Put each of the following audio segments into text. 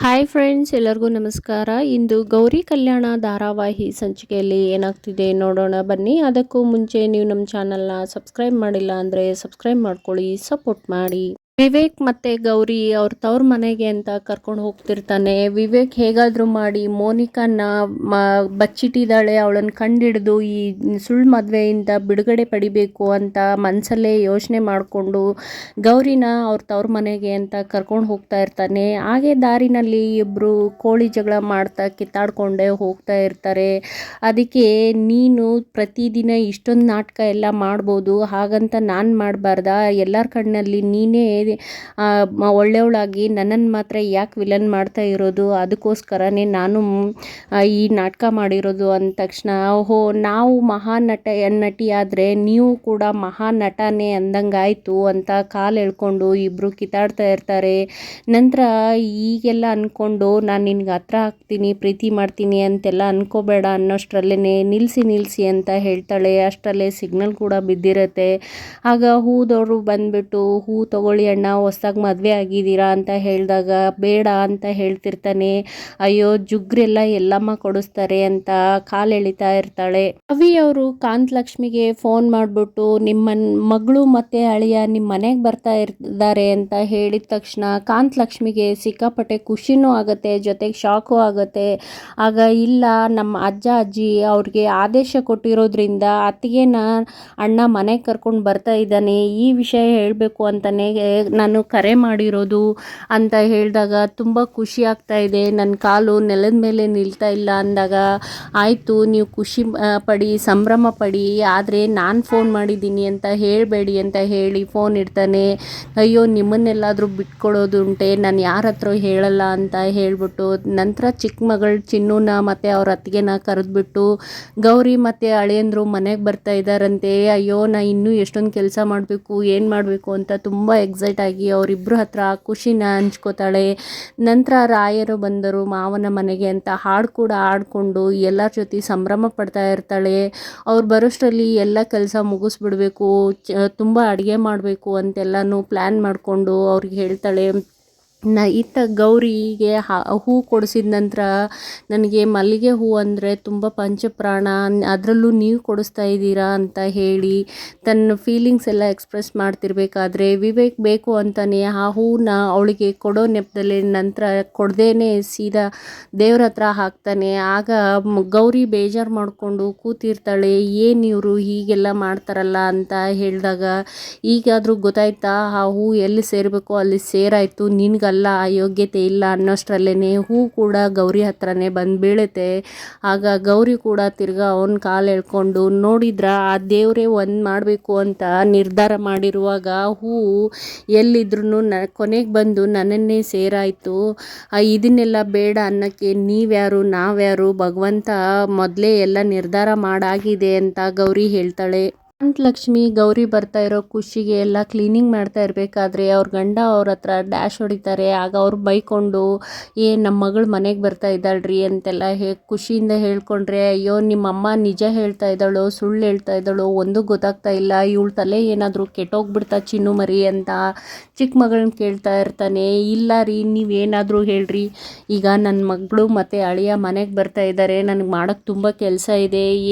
Hi friends, ಎಲ್ಲರಿಗೂ ನಮಸ್ಕಾರ. ಇಂದು ಗೌರಿ ಕಲ್ಯಾಣ ಧಾರಾವಾಹಿ ಸಂಚಿಕೆಯಲ್ಲಿ ಏನಾಗ್ತಿದೆ ನೋಡೋಣ ಬನ್ನಿ. ಅದಕ್ಕೂ ಮುಂಚೆ ನೀವು ನಮ್ಮ ಚಾನಲ್ನ ಸಬ್ಸ್ಕ್ರೈಬ್ ಮಾಡಿಲ್ಲ ಅಂದರೆ ಸಬ್ಸ್ಕ್ರೈಬ್ ಮಾಡ್ಕೊಳ್ಳಿ, ಸಪೋರ್ಟ್ ಮಾಡಿ. ವಿವೇಕ್ ಮತ್ತೆ ಗೌರಿ ಅವ್ರ ತವ್ರ ಮನೆಗೆ ಅಂತ ಕರ್ಕೊಂಡು ಹೋಗ್ತಿರ್ತಾನೆ. ವಿವೇಕ್ ಹೇಗಾದರೂ ಮಾಡಿ ಮೋನಿಕಾನ ಬಚ್ಚಿಟ್ಟಿದ್ದಾಳೆ, ಅವಳನ್ನು ಕಂಡಿಡಿದು ಈ ಸುಳ್ಳು ಮದುವೆಯಿಂದ ಬಿಡುಗಡೆ ಪಡಿಬೇಕು ಅಂತ ಮನಸ್ಸಲ್ಲೇ ಯೋಚನೆ ಮಾಡಿಕೊಂಡು ಗೌರಿನ ಅವ್ರ ತವ್ರ ಮನೆಗೆ ಅಂತ ಕರ್ಕೊಂಡು ಹೋಗ್ತಾ ಇರ್ತಾನೆ. ಹಾಗೆ ದಾರಿನಲ್ಲಿ ಇಬ್ಬರು ಕೋಳಿ ಜಗಳ ಮಾಡ್ತಾ ಕಿತ್ತಾಡ್ಕೊಂಡೇ ಹೋಗ್ತಾ ಇರ್ತಾರೆ. ಅದಕ್ಕೆ ನೀನು ಪ್ರತಿದಿನ ಇಷ್ಟೊಂದು ನಾಟಕ ಎಲ್ಲ ಮಾಡ್ಬೋದು, ಹಾಗಂತ ನಾನು ಮಾಡಬಾರ್ದಾ? ಎಲ್ಲರ ಕಣ್ಣಲ್ಲಿ ನೀನೇ ಒಳ್ಳೆಯವಳಾಗಿ ನನ್ನನ್ನು ಮಾತ್ರ ಯಾಕೆ ವಿಲನ್ ಮಾಡ್ತಾ ಇರೋದು? ಅದಕ್ಕೋಸ್ಕರನೇ ನಾನು ಈ ನಾಟಕ ಮಾಡಿರೋದು ಅಂದ ತಕ್ಷಣ, ಓಹೋ, ನಾವು ನಟಿ ಆದರೆ ನೀವು ಕೂಡ ನಟನೆ ಅಂದಂಗಾಯಿತು ಅಂತ ಕಾಲು ಎಳ್ಕೊಂಡು ಇಬ್ಬರು ಕಿತ್ತಾಡ್ತಾ ಇರ್ತಾರೆ. ನಂತರ ಈಗೆಲ್ಲ ಅಂದ್ಕೊಂಡು ನಾನು ನಿನ್ಗೆ ಹತ್ರ ಆಗ್ತೀನಿ, ಪ್ರೀತಿ ಮಾಡ್ತೀನಿ ಅಂತೆಲ್ಲ ಅನ್ಕೋಬೇಡ ಅನ್ನೋಷ್ಟರಲ್ಲೇ ನಿಲ್ಲಿಸಿ ಅಂತ ಹೇಳ್ತಾಳೆ. ಅಷ್ಟರಲ್ಲೇ ಸಿಗ್ನಲ್ ಕೂಡ ಬಿದ್ದಿರುತ್ತೆ. ಆಗ ಹೂದವರು ಬಂದ್ಬಿಟ್ಟು, ಹೂ ತಗೊಳ್ಳಿ ಅಣ್ಣ, ಹೊಸ್ದಾಗಿ ಮದುವೆ ಆಗಿದ್ದೀರಾ ಅಂತ ಹೇಳಿದಾಗ ಬೇಡ ಅಂತ ಹೇಳ್ತಿರ್ತಾನೆ. ಅಯ್ಯೋ, ಜುಗ್ರೆಲ್ಲ ಎಲ್ಲಮ್ಮ ಕೊಡಿಸ್ತಾರೆ ಅಂತ ಕಾಲು ಎಳಿತಾ ಇರ್ತಾಳೆ. ಅವರು ಕಾಂತಲಕ್ಷ್ಮಿಗೆ ಫೋನ್ ಮಾಡಿಬಿಟ್ಟು ನಿಮ್ಮ ಮಗಳು ಮತ್ತೆ ಅಳಿಯ ನಿಮ್ಮ ಮನೆಗೆ ಬರ್ತಾ ಇದ್ದಾರೆ ಅಂತ ಹೇಳಿದ ತಕ್ಷಣ ಕಾಂತಲಕ್ಷ್ಮಿಗೆ ಸಿಕ್ಕಾಪಟ್ಟೆ ಖುಷಿನೂ ಆಗುತ್ತೆ, ಜೊತೆಗೆ ಶಾಕು ಆಗುತ್ತೆ. ಆಗ ಇಲ್ಲ, ನಮ್ಮ ಅಜ್ಜ ಅಜ್ಜಿ ಅವ್ರಿಗೆ ಆದೇಶ ಕೊಟ್ಟಿರೋದ್ರಿಂದ ಅತ್ತಿಗೆನ ಅಣ್ಣ ಮನೆಗೆ ಕರ್ಕೊಂಡು ಬರ್ತಾ ಇದ್ದಾನೆ, ಈ ವಿಷಯ ಹೇಳಬೇಕು ಅಂತಲೇ ನಾನು ಕರೆ ಮಾಡಿರೋದು ಅಂತ ಹೇಳಿದಾಗ ತುಂಬ ಖುಷಿ ಆಗ್ತಾ ಇದೆ, ನನ್ನ ಕಾಲು ನೆಲದ ಮೇಲೆ ನಿಲ್ತಾ ಇಲ್ಲ ಅಂದಾಗ, ಆಯಿತು ನೀವು ಖುಷಿ ಪಡಿ, ಸಂಭ್ರಮ ಪಡಿ, ಆದರೆ ನಾನು ಫೋನ್ ಮಾಡಿದ್ದೀನಿ ಅಂತ ಹೇಳಬೇಡಿ ಅಂತ ಹೇಳಿ ಫೋನ್ ಇಡ್ತಾನೆ. ಅಯ್ಯೋ, ನಿಮ್ಮನ್ನೆಲ್ಲಾದರೂ ಬಿಟ್ಕೊಡೋದುಂಟೆ, ನಾನು ಯಾರ ಹತ್ರ ಹೇಳಲ್ಲ ಅಂತ ಹೇಳಿಬಿಟ್ಟು ನಂತರ ಚಿಕ್ಕ ಮಗಳು ಚಿನ್ನುನ ಮತ್ತು ಅವ್ರ ಅತ್ತಿಗೆನ ಕರೆದ್ಬಿಟ್ಟು ಗೌರಿ ಮತ್ತು ಅಳಿಯಂದರು ಮನೆಗೆ ಬರ್ತಾ ಇದ್ದಾರಂತೆ. ಅಯ್ಯೋ, ನಾ ಇನ್ನೂ ಎಷ್ಟೊಂದು ಕೆಲಸ ಮಾಡಬೇಕು, ಏನು ಮಾಡಬೇಕು ಅಂತ ತುಂಬ ಎಕ್ಸೈಟ್ ಆಗಿ ಅವರಿಬ್ಬರ ಹತ್ರ ಖುಷಿನ ಹಂಚ್ಕೋತಾಳೆ. ನಂತರ ರಾಯರು ಬಂದರು ಮಾವನ ಮನೆಗೆ ಅಂತ ಹಾಡು ಕೂಡ ಹಾಡ್ಕೊಂಡು ಎಲ್ಲರ ಜೊತೆ ಸಂಭ್ರಮ ಪಡ್ತಾ ಇರ್ತಾಳೆ. ಅವ್ರು ಬರೋಷ್ಟರಲ್ಲಿ ಎಲ್ಲ ಕೆಲಸ ಮುಗಿಸ್ಬಿಡ್ಬೇಕು, ತುಂಬ ಅಡುಗೆ ಮಾಡಬೇಕು ಅಂತೆಲ್ಲನೂ ಪ್ಲ್ಯಾನ್ ಮಾಡಿಕೊಂಡು ಅವ್ರಿಗೆ ಹೇಳ್ತಾಳೆ. ಇತ್ತ ಗೌರಿಗೆ ಹೂ ಕೊಡಿಸಿದ ನಂತರ, ನನಗೆ ಮಲ್ಲಿಗೆ ಹೂ ಅಂದರೆ ತುಂಬ ಪಂಚಪ್ರಾಣ, ಅದರಲ್ಲೂ ನೀವು ಕೊಡಿಸ್ತಾ ಇದ್ದೀರಾ ಅಂತ ಹೇಳಿ ತನ್ನ ಫೀಲಿಂಗ್ಸ್ ಎಲ್ಲ ಎಕ್ಸ್ಪ್ರೆಸ್ ಮಾಡ್ತಿರ್ಬೇಕಾದ್ರೆ ವಿವೇಕ್ ಬೇಕು ಅಂತಲೇ ಆ ಹೂನ ಅವಳಿಗೆ ಕೊಡೋ ನೆಪದಲ್ಲಿ ನಂತರ ಕೊಡದೇನೆ ಸೀದಾ ದೇವ್ರ ಹತ್ರ ಹಾಕ್ತಾನೆ. ಆಗ ಗೌರಿ ಬೇಜಾರು ಮಾಡಿಕೊಂಡು ಕೂತಿರ್ತಾಳೆ. ಏನು ಇವರು ಹೀಗೆಲ್ಲ ಮಾಡ್ತಾರಲ್ಲ ಅಂತ ಹೇಳಿದಾಗ, ಈಗಾದರೂ ಗೊತ್ತಾಯ್ತಾ ಆ ಹೂ ಎಲ್ಲಿ ಸೇರಬೇಕು ಅಲ್ಲಿ ಸೇರಾಯಿತು, ನಿನ್ಗಲ್ಲ ಯೋಗ್ಯತೆ ಇಲ್ಲ ಅನ್ನೋಷ್ಟರಲ್ಲೇ ಹೂ ಕೂಡ ಗೌರಿ ಹತ್ರನೇ ಬಂದು ಬೀಳುತ್ತೆ. ಆಗ ಗೌರಿ ಕೂಡ ತಿರ್ಗಾ ಅವನ ಕಾಲು ಎಳ್ಕೊಂಡು, ನೋಡಿದ್ರ ಆ ದೇವರೇ ಒಂದು ಮಾಡಬೇಕು ಅಂತ ನಿರ್ಧಾರ ಮಾಡಿರುವಾಗ ಹೂ ಎಲ್ಲಿದ್ರೂ ಕೊನೆಗೆ ಬಂದು ನನ್ನನ್ನೇ ಸೇರಾಯಿತು, ಇದನ್ನೆಲ್ಲ ಬೇಡ ಅನ್ನೋಕ್ಕೆ ನೀವ್ಯಾರು ನಾವ್ಯಾರು, ಭಗವಂತ ಮೊದಲೇ ಎಲ್ಲ ನಿರ್ಧಾರ ಮಾಡಾಗಿದೆ ಅಂತ ಗೌರಿ ಹೇಳ್ತಾಳೆ. ಕಾಂತಲಕ್ಷ್ಮಿ ಗೌರಿ ಬರ್ತಾ ಇರೋ ಖುಷಿಗೆ ಎಲ್ಲ ಕ್ಲೀನಿಂಗ್ ಮಾಡ್ತಾ ಇರಬೇಕಾದ್ರೆ ಅವ್ರ ಗಂಡ ಅವ್ರ ಹತ್ರ ಡ್ಯಾಶ್ ಹೊಡಿತಾರೆ. ಆಗ ಅವ್ರು ಬೈಕೊಂಡು, ನಮ್ಮ ಮಗಳು ಮನೆಗೆ ಬರ್ತಾ ಇದ್ದಾಳ್ರಿ ಅಂತೆಲ್ಲ ಖುಷಿಯಿಂದ ಹೇಳ್ಕೊಂಡ್ರೆ, ಅಯ್ಯೋ, ನಿಮ್ಮಮ್ಮ ನಿಜ ಹೇಳ್ತಾ ಇದ್ದಾಳೋ ಸುಳ್ಳು ಹೇಳ್ತಾ ಇದ್ದಾಳೋ ಒಂದು ಗೊತ್ತಾಗ್ತಾ ಇಲ್ಲ, ಇವಳ ತಲೆ ಏನಾದರೂ ಕೆಟ್ಟೋಗ್ಬಿಡ್ತಾ ಚಿನ್ನು ಮರಿ ಅಂತ ಚಿಕ್ಕ ಮಗಳನ್ನ ಕೇಳ್ತಾ ಇರ್ತಾನೆ. ಇಲ್ಲ ರೀ, ನೀವೇನಾದರೂ ಹೇಳ್ರಿ, ಈಗ ನನ್ನ ಮಗಳು ಮತ್ತು ಅಳಿಯ ಮನೆಗೆ ಬರ್ತಾ ಇದ್ದಾರೆ, ನನಗೆ ಮಾಡೋಕ್ಕೆ ತುಂಬ ಕೆಲಸ ಇದೆ,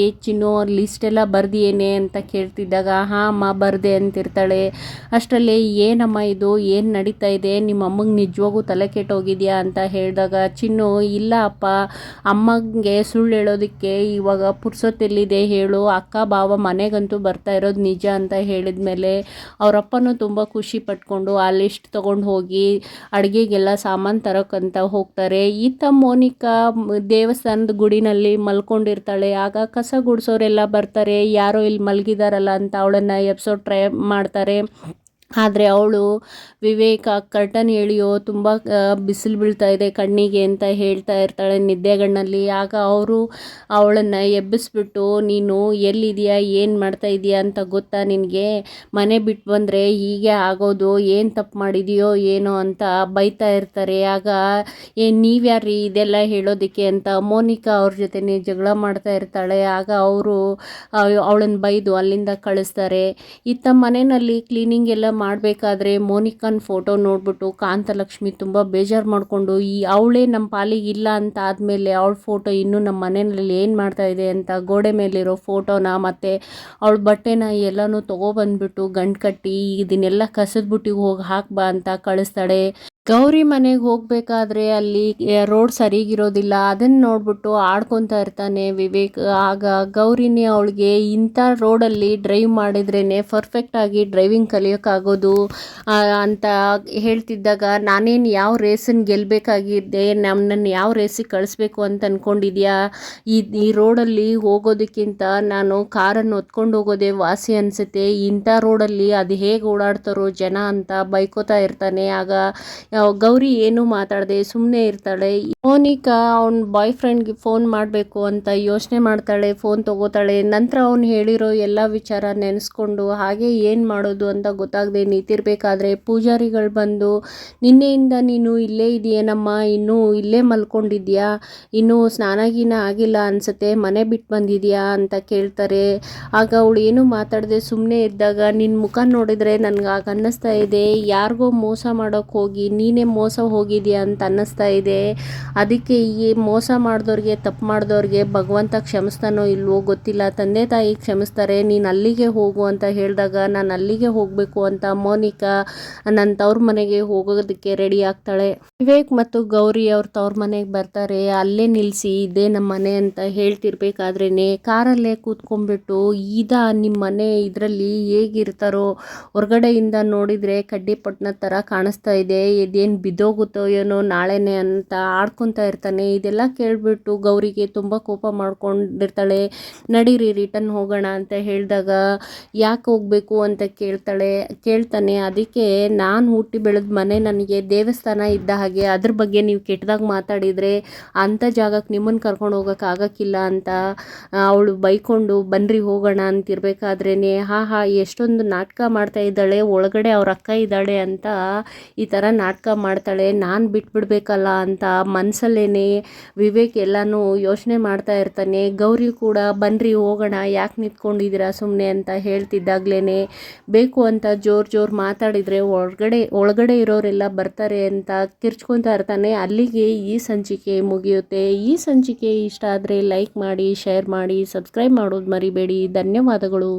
ಚಿನ್ನು ಲಿಸ್ಟೆಲ್ಲ ಬರ್ದಿಯೇನೆ ಅಂತ ಕೇಳ್ತಿದ್ದಾಗ, ಹಾಂ ಅಮ್ಮ ಬರ್ದೆ ಅಂತಿರ್ತಾಳೆ. ಅಷ್ಟರಲ್ಲಿ ಏನಮ್ಮ ಇದು, ಏನು ನಡೀತಾ ಇದೆ, ನಿಮ್ಮ ಅಮ್ಮಗೆ ನಿಜವಾಗೂ ತಲೆ ಕೆಟ್ಟೋಗಿದೆಯಾ ಅಂತ ಹೇಳಿದಾಗ ಚಿನ್ನು, ಇಲ್ಲ ಅಪ್ಪ, ಅಮ್ಮಗೆ ಸುಳ್ಳು ಹೇಳೋದಕ್ಕೆ ಇವಾಗ ಪುರ್ಸೊತ್ತೆಲ್ಲಿದೆ ಹೇಳು, ಅಕ್ಕ ಬಾವ ಮನೆಗಂತೂ ಬರ್ತಾ ಇರೋದು ನಿಜ ಅಂತ ಹೇಳಿದ ಮೇಲೆ ಅವರಪ್ಪನೂ ತುಂಬ ಖುಷಿ ಪಟ್ಕೊಂಡು ಆ ಲಿಸ್ಟ್ ತೊಗೊಂಡು ಹೋಗಿ ಅಡುಗೆಗೆಲ್ಲ ಸಾಮಾನು ತರೋಕ್ಕಂತ ಹೋಗ್ತಾರೆ. ಇತ್ತ ಮೋನಿಕಾ ದೇವಸ್ಥಾನದ ಗುಡಿನಲ್ಲಿ ಮಲ್ಕೊಂಡಿರ್ತಾಳೆ. ಆಗ ಕಸ ಗುಡಿಸೋರೆಲ್ಲ ಬರ್ತಾರೆ, ಯಾರೋ ಇಲ್ಲಿ ಮಲಗಿದಾರಲ್ಲ ಅಂತ ಅವಳನ್ನು ಎಬ್ಸೋ ಟ್ರೈ ಮಾಡ್ತಾರೆ. ಆದರೆ ಅವಳು ವಿವೇಕ ಕರ್ಟನ್ ಎಳಿಯೋ, ತುಂಬ ಬಿಸಿಲು ಬೀಳ್ತಾ ಇದೆ ಕಣ್ಣಿಗೆ ಅಂತ ಹೇಳ್ತಾ ಇರ್ತಾಳೆ ನಿದ್ದೆಗಣ್ಣಲ್ಲಿ. ಆಗ ಅವರು ಅವಳನ್ನು ಎಬ್ಬಿಸ್ಬಿಟ್ಟು, ನೀನು ಎಲ್ಲಿದೆಯಾ, ಏನು ಮಾಡ್ತಾ ಇದೆಯಾ ಅಂತ ಗೊತ್ತಾ ನಿನಗೆ, ಮನೆ ಬಿಟ್ಟು ಬಂದರೆ ಹೀಗೆ ಆಗೋದು, ಏನು ತಪ್ಪು ಮಾಡಿದೆಯೋ ಏನೋ ಅಂತ ಬೈತಾ ಇರ್ತಾರೆ. ಆಗ ನೀವ್ಯಾರೀ ಇದೆಲ್ಲ ಹೇಳೋದಕ್ಕೆ ಅಂತ ಮೋನಿಕಾ ಅವ್ರ ಜೊತೆ ಜಗಳ ಮಾಡ್ತಾ ಇರ್ತಾಳೆ. ಆಗ ಅವರು ಅವಳನ್ನು ಬೈದು ಅಲ್ಲಿಂದ ಕಳಿಸ್ತಾರೆ. ಇತ್ತ ಮನೆಯಲ್ಲಿ ಕ್ಲೀನಿಂಗ್ ಎಲ್ಲ ಮಾಡಬೇಕಾದ್ರೆ ಮೋನಿಕಾನ್ ಫೋಟೋ ನೋಡ್ಬಿಟ್ಟು ಕಾಂತಲಕ್ಷ್ಮಿ ತುಂಬ ಬೇಜಾರು ಮಾಡಿಕೊಂಡು ಅವಳೇ ನಮ್ಮ ಪಾಲಿಗೆ ಇಲ್ಲ ಅಂತ ಆದಮೇಲೆ ಅವಳ ಫೋಟೋ ಇನ್ನೂ ನಮ್ಮ ಮನೆಯಲ್ಲಿ ಏನು ಮಾಡ್ತಾ ಇದೆ ಅಂತ ಗೋಡೆ ಮೇಲಿರೋ ಫೋಟೋನ ಮತ್ತು ಅವಳ ಬಟ್ಟೆನ ಎಲ್ಲನೂ ತೊಗೊಬಂದ್ಬಿಟ್ಟು ಗಂಟು ಕಟ್ಟಿ ಇದನ್ನೆಲ್ಲ ಕಸದ ಬುಟ್ಟಿಗೆ ಹೋಗಿ ಹಾಕ್ಬಾ ಅಂತ ಕಳಿಸ್ತಾಳೆ. ಗೌರಿ ಮನೆಗೆ ಹೋಗಬೇಕಾದ್ರೆ ಅಲ್ಲಿ ರೋಡ್ ಸರಿಗಿರೋದಿಲ್ಲ, ಅದನ್ನು ನೋಡ್ಬಿಟ್ಟು ಆಡ್ಕೊತಾ ಇರ್ತಾನೆ ವಿವೇಕ್. ಆಗ ಗೌರಿನೇ ಅವಳಿಗೆ ಇಂಥ ರೋಡಲ್ಲಿ ಡ್ರೈವ್ ಮಾಡಿದ್ರೇ ಪರ್ಫೆಕ್ಟಾಗಿ ಡ್ರೈವಿಂಗ್ ಕಲಿಯೋಕ್ಕಾಗೋದು ಅಂತ ಹೇಳ್ತಿದ್ದಾಗ, ನಾನೇನು ಯಾವ ರೇಸನ್ನು ಗೆಲ್ಲಬೇಕಾಗಿದ್ದೆ, ನನ್ನನ್ನು ಯಾವ ರೇಸಿಗೆ ಕಳಿಸ್ಬೇಕು ಅಂತ ಅಂದ್ಕೊಂಡಿದ್ಯಾ, ಈ ರೋಡಲ್ಲಿ ಹೋಗೋದಕ್ಕಿಂತ ನಾನು ಕಾರನ್ನು ಹೊತ್ಕೊಂಡು ಹೋಗೋದೇ ವಾಸಿ ಅನಿಸುತ್ತೆ, ಇಂಥ ರೋಡಲ್ಲಿ ಅದು ಹೇಗೆ ಓಡಾಡ್ತಾರೋ ಜನ ಅಂತ ಬೈಕೋತಾ ಇರ್ತಾನೆ. ಆಗ ಗೌರಿ ಏನು ಮಾತಾಡದೆ ಸುಮ್ಮನೆ ಇರ್ತಾಳೆ. ಮೋನಿಕಾ ಅವನ ಬಾಯ್ ಫ್ರೆಂಡ್ಗೆ ಫೋನ್ ಮಾಡಬೇಕು ಅಂತ ಯೋಚನೆ ಮಾಡ್ತಾಳೆ, ಫೋನ್ ತಗೋತಾಳೆ. ನಂತರ ಅವನು ಹೇಳಿರೋ ಎಲ್ಲ ವಿಚಾರ ನೆನೆಸ್ಕೊಂಡು ಹಾಗೆ ಏನು ಮಾಡೋದು ಅಂತ ಗೊತ್ತಾಗದೆ ನಿಂತಿರ್ಬೇಕಾದ್ರೆ ಪೂಜಾರಿಗಳು ಬಂದು, ನಿನ್ನೆಯಿಂದ ನೀನು ಇಲ್ಲೇ ಇದೆಯೇನಮ್ಮ, ಇನ್ನೂ ಇಲ್ಲೇ ಮಲ್ಕೊಂಡಿದ್ಯಾ, ಇನ್ನೂ ಸ್ನಾನಗೀನ ಆಗಿಲ್ಲ ಅನಿಸುತ್ತೆ, ಮನೆ ಬಿಟ್ಟು ಬಂದಿದ್ಯಾ ಅಂತ ಕೇಳ್ತಾರೆ. ಆಗ ಅವಳು ಏನು ಮಾತಾಡದೆ ಸುಮ್ಮನೆ ಇದ್ದಾಗ, ನಿನ್ನ ಮುಖ ನೋಡಿದರೆ ನನಗೆ ಆಗ ಅನ್ನಿಸ್ತಾ ಇದೆ ಯಾರಿಗೋ ಮೋಸ ಮಾಡೋಕ್ಕೆ ಹೋಗಿ ನೀನೇ ಮೋಸ ಹೋಗಿದ್ಯಾ ಅಂತ ಅನ್ನಿಸ್ತಾ ಇದೆ. ಅದಕ್ಕೆ ಈ ಮೋಸ ಮಾಡಿದವ್ರಿಗೆ, ತಪ್ಪು ಮಾಡಿದವ್ರಿಗೆ ಭಗವಂತ ಕ್ಷಮಿಸ್ತಾನೋ ಇಲ್ವೋ ಗೊತ್ತಿಲ್ಲ, ತಂದೆ ತಾಯಿ ಕ್ಷಮಿಸ್ತಾರೆ, ನೀನು ಅಲ್ಲಿಗೆ ಹೋಗು ಅಂತ ಹೇಳಿದಾಗ ನಾನು ಅಲ್ಲಿಗೆ ಹೋಗಬೇಕು ಅಂತ ಮೋನಿಕಾ ನನ್ನ ತವ್ರ ಮನೆಗೆ ಹೋಗೋದಕ್ಕೆ ರೆಡಿ ಆಗ್ತಾಳೆ. ವಿವೇಕ್ ಮತ್ತು ಗೌರಿ ಅವ್ರ ತವ್ರ ಮನೆಗೆ ಬರ್ತಾರೆ. ಅಲ್ಲೇ ನಿಲ್ಲಿಸಿ ಇದೇ ನಮ್ಮ ಮನೆ ಅಂತ ಹೇಳ್ತಿರ್ಬೇಕಾದ್ರೇ ಕಾರಲ್ಲೇ ಕೂತ್ಕೊಂಡ್ಬಿಟ್ಟು, ನಿಮ್ಮ ಮನೆ ಇದರಲ್ಲಿ ಹೇಗಿರ್ತಾರೋ, ಹೊರಗಡೆಯಿಂದ ನೋಡಿದರೆ ಕಡ್ಡಿಪಟ್ಟಣ ಥರ ಕಾಣಿಸ್ತಾ ಇದೆ, ಇದೇನು ಬಿದ್ದೋಗುತ್ತೋ ಏನೋ ನಾಳೆನೇ ಅಂತ ಆಡ್ಕೊತಾ ಇರ್ತಾನೆ. ಇದೆಲ್ಲ ಕೇಳಿಬಿಟ್ಟು ಗೌರಿಗೆ ತುಂಬ ಕೋಪ ಮಾಡ್ಕೊಂಡಿರ್ತಾಳೆ. ನಡೀರಿ ರಿಟರ್ನ್ ಹೋಗೋಣ ಅಂತ ಹೇಳಿದಾಗ, ಯಾಕೆ ಹೋಗಬೇಕು ಅಂತ ಕೇಳ್ತಾನೆ. ಅದಕ್ಕೆ ನಾನು ಹುಟ್ಟಿ ಬೆಳೆದ ಮನೆ ನನಗೆ ದೇವಸ್ಥಾನ ಇದ್ದ ಹಾಗೆ, ಅದ್ರ ಬಗ್ಗೆ ನೀವು ಕೆಟ್ಟದಾಗ ಮಾತಾಡಿದರೆ ಅಂಥ ಜಾಗಕ್ಕೆ ನಿಮ್ಮನ್ನು ಕರ್ಕೊಂಡು ಹೋಗೋಕೆ ಆಗೋಕ್ಕಿಲ್ಲ ಅಂತ ಅವಳು ಬೈಕೊಂಡು ಬನ್ನಿರಿ ಹೋಗೋಣ ಅಂತಿರ್ಬೇಕಾದ್ರೇ, ಎಷ್ಟೊಂದು ನಾಟಕ ಮಾಡ್ತಾ ಇದ್ದಾಳೆ, ಒಳಗಡೆ ಅವ್ರ ಅಕ್ಕ ಇದ್ದಾಳೆ ಅಂತ ಈ ಥರ ನಾಟಕ ಮಾಡ್ತಾಳೆ, ನಾನು ಬಿಟ್ಬಿಡ್ಬೇಕಲ್ಲ ಅಂತ ಮನಸ್ಸಲ್ಲೇನೆ ವಿವೇಕ್ ಎಲ್ಲನೂ ಯೋಚನೆ ಮಾಡ್ತಾ ಇರ್ತಾನೆ. ಗೌರಿ ಕೂಡ ಬನ್ನಿರಿ ಹೋಗೋಣ, ಯಾಕೆ ನಿಂತ್ಕೊಂಡಿದ್ದೀರಾ ಸುಮ್ಮನೆ ಅಂತ ಹೇಳ್ತಿದ್ದಾಗಲೇ ಬೇಕು ಅಂತ ಜೋರು ಮಾತಾಡಿದರೆ ಒಳಗಡೆ ಇರೋರೆಲ್ಲ ಬರ್ತಾರೆ ಅಂತ ಕಿರ್ಚ್ಕೊತಾ ಇರ್ತಾನೆ. ಅಲ್ಲಿಗೆ ಈ ಸಂಚಿಕೆ ಮುಗಿಯುತ್ತೆ. ಈ ಸಂಚಿಕೆ ಇಷ್ಟ ಆದರೆ ಲೈಕ್ ಮಾಡಿ, ಶೇರ್ ಮಾಡಿ, ಸಬ್ಸ್ಕ್ರೈಬ್ ಮಾಡೋದು ಮರಿಬೇಡಿ. ಧನ್ಯವಾದಗಳು.